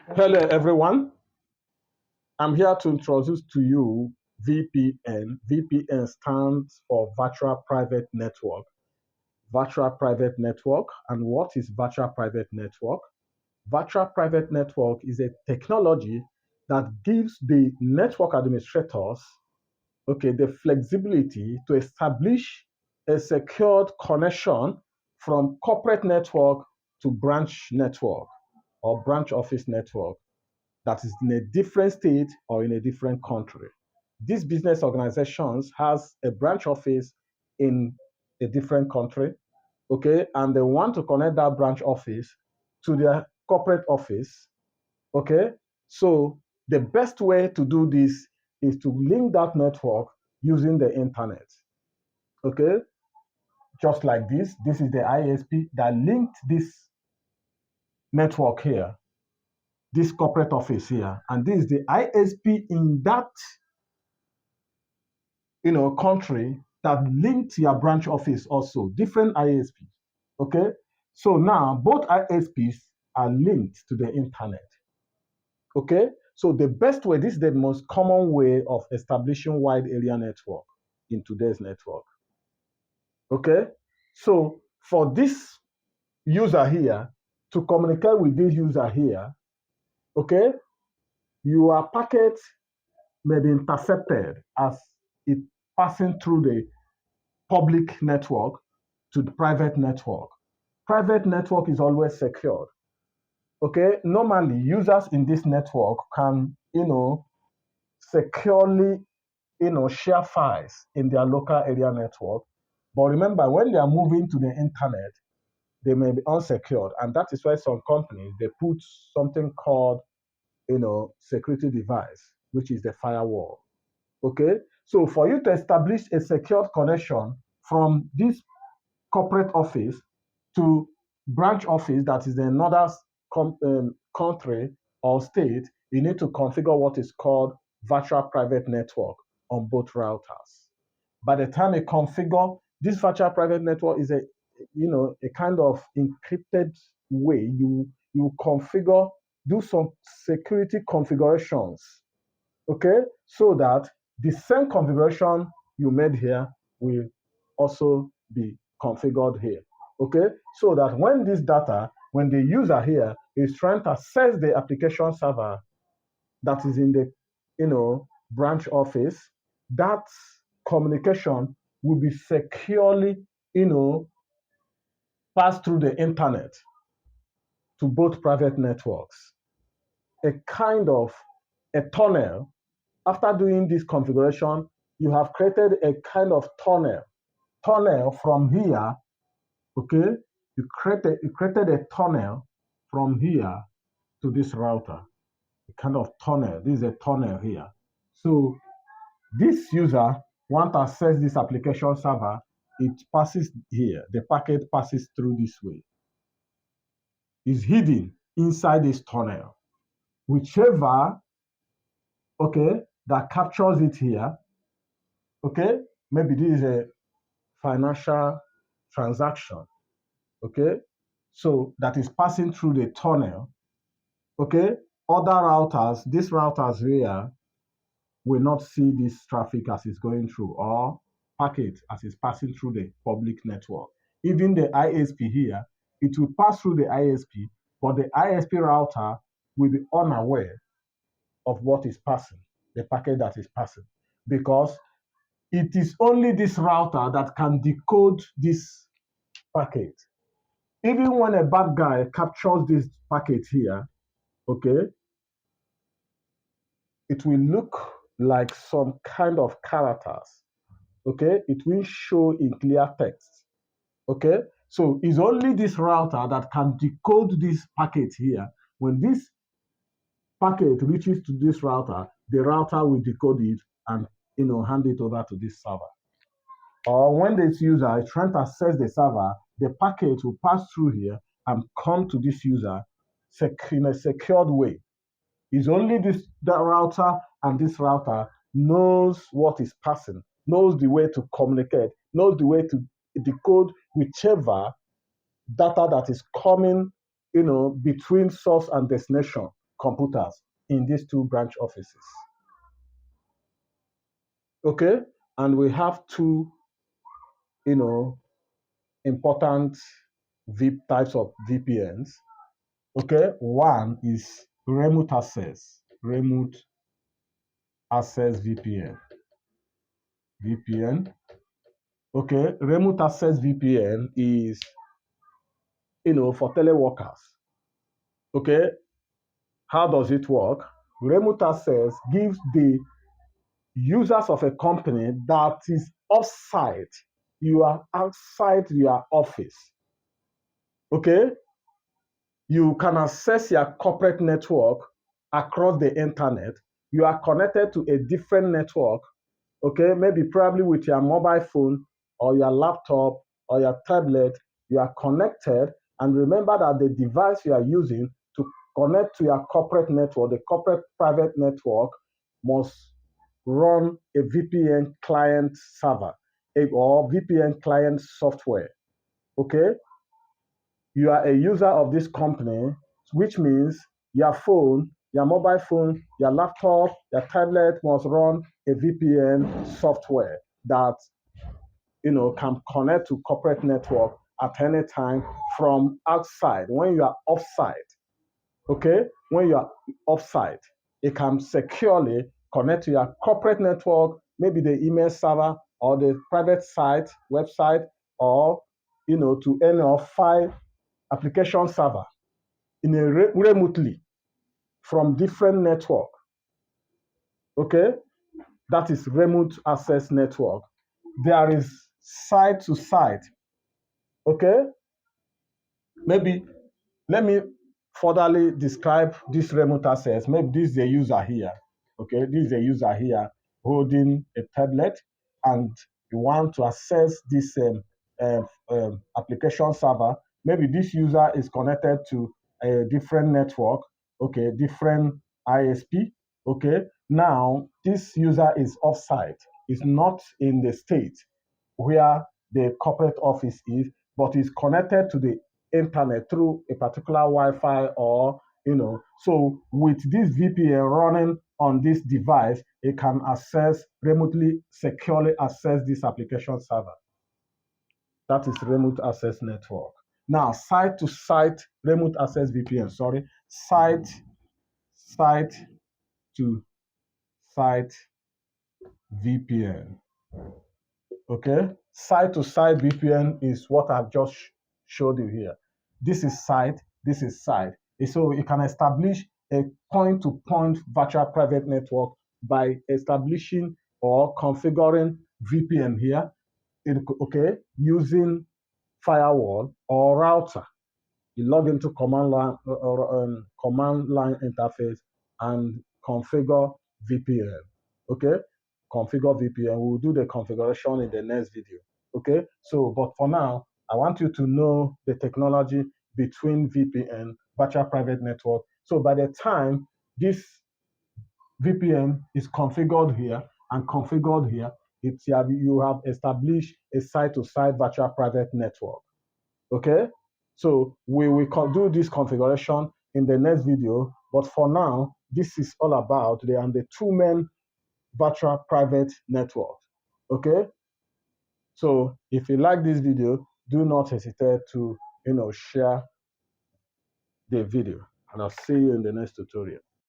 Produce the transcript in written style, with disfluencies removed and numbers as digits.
Hello, everyone. I'm here to introduce to you VPN. VPN stands for Virtual Private Network. Virtual Private Network. And what is Virtual Private Network? Virtual Private Network is a technology that gives the network administrators, the flexibility to establish a secured connection from corporate network to branch network or branch office network that is in a different state or in a different country. These business organizations has a branch office in a different country, and they want to connect that branch office to their corporate office, okay? So the best way to do this is to link that network using the internet, okay? Just like this. This is the ISP that linked this network here, this corporate office here, and this is the ISP in that country that linked your branch office also, different ISPs. Okay. So now both ISPs are linked to the internet. Okay. So the best way, this is the most common way of establishing wide area network in today's network. Okay. So for this user here to communicate with this user here, okay, your packet may be intercepted as it passing through the public network to the private network. Private network is always secured. Okay, normally users in this network can, securely, share files in their local area network. But remember, when they are moving to the internet, they may be unsecured, and that is why some companies they put something called, security device, which is the firewall. Okay, so for you to establish a secure connection from this corporate office to branch office that is in another country or state, you need to configure what is called virtual private network on both routers. By the time you configure this virtual private network is a kind of encrypted way you configure, do some security configurations, okay, so that the same configuration you made here will also be configured here, okay, so that when the user here is trying to access the application server that is in the branch office, that communication will be securely passed through the internet to both private networks, a kind of a tunnel. After doing this configuration, you have created a kind of tunnel from here, okay? You created a tunnel from here to this router, a kind of tunnel. This is a tunnel here. So this user want to access this application server, it passes here. The packet passes through this way. It's hidden inside this tunnel. Whichever, okay, that captures it here, okay, maybe this is a financial transaction, okay, so that is passing through the tunnel, okay, other routers, these routers here will not see this traffic as it's going through or packet as it's passing through the public network. Even the ISP here, it will pass through the ISP, but the ISP router will be unaware of what is passing, the packet that is passing, because it is only this router that can decode this packet. Even when a bad guy captures this packet here, okay, it will look like some kind of characters, okay, it will show in clear text, okay. So it's only this router that can decode this packet here. When this packet reaches to this router, the router will decode it and hand it over to this server. Or when this user is trying to access the server, the packet will pass through here and come to this user in a secured way. It's only that router, and this router knows what is passing, knows the way to communicate, knows the way to decode whichever data that is coming, between source and destination, computers in these 2 branch offices. Okay, and we have 2, important types of VPNs. Okay, one is remote access VPN. Okay, remote access VPN is, for teleworkers. Okay, how does it work? Remote access gives the users of a company that is off-site. You are outside your office. Okay, you can access your corporate network across the internet. You are connected to a different network, okay, maybe probably with your mobile phone or your laptop or your tablet. You are connected, and remember that the device you are using to connect to your corporate network, the corporate private network, must run a VPN client server or VPN client software. Okay, you are a user of this company, which means your phone, your mobile phone, your laptop, your tablet must run a VPN software that can connect to corporate network at any time from outside. When you are offsite, okay, when you are offsite, it can securely connect to your corporate network, maybe the email server or the private site, website, or to any of 5 application server in a remotely from different network. Okay, that is remote access network. There is site to site. Okay, maybe let me furtherly describe this remote access. Maybe this is a user here. Okay, this is a user here holding a tablet, and you want to access this application server. Maybe this user is connected to a different network, okay, different ISP. Okay, now this user is offsite, is not in the state where the corporate office is, but is connected to the internet through a particular Wi-Fi or so with this VPN running on this device, it can remotely securely access this application server. That is remote access network. Now, site to site remote access VPN, site to site VPN. Okay, site to site VPN is what I've just showed you here. This is site, this is site. So you can establish a point-to-point virtual private network by establishing or configuring VPN here, okay, using firewall or router. You log into command line interface and configure VPN. Okay, configure VPN. We'll do the configuration in the next video. Okay, so but for now, I want you to know the technology between VPN, virtual private network. So by the time this VPN is configured here and configured here, you have established a site-to-site virtual private network. Okay, so we will do this configuration in the next video, but for now, this is all about the 2 main virtual private networks. Okay, so if you like this video, do not hesitate to share the video, and I'll see you in the next tutorial.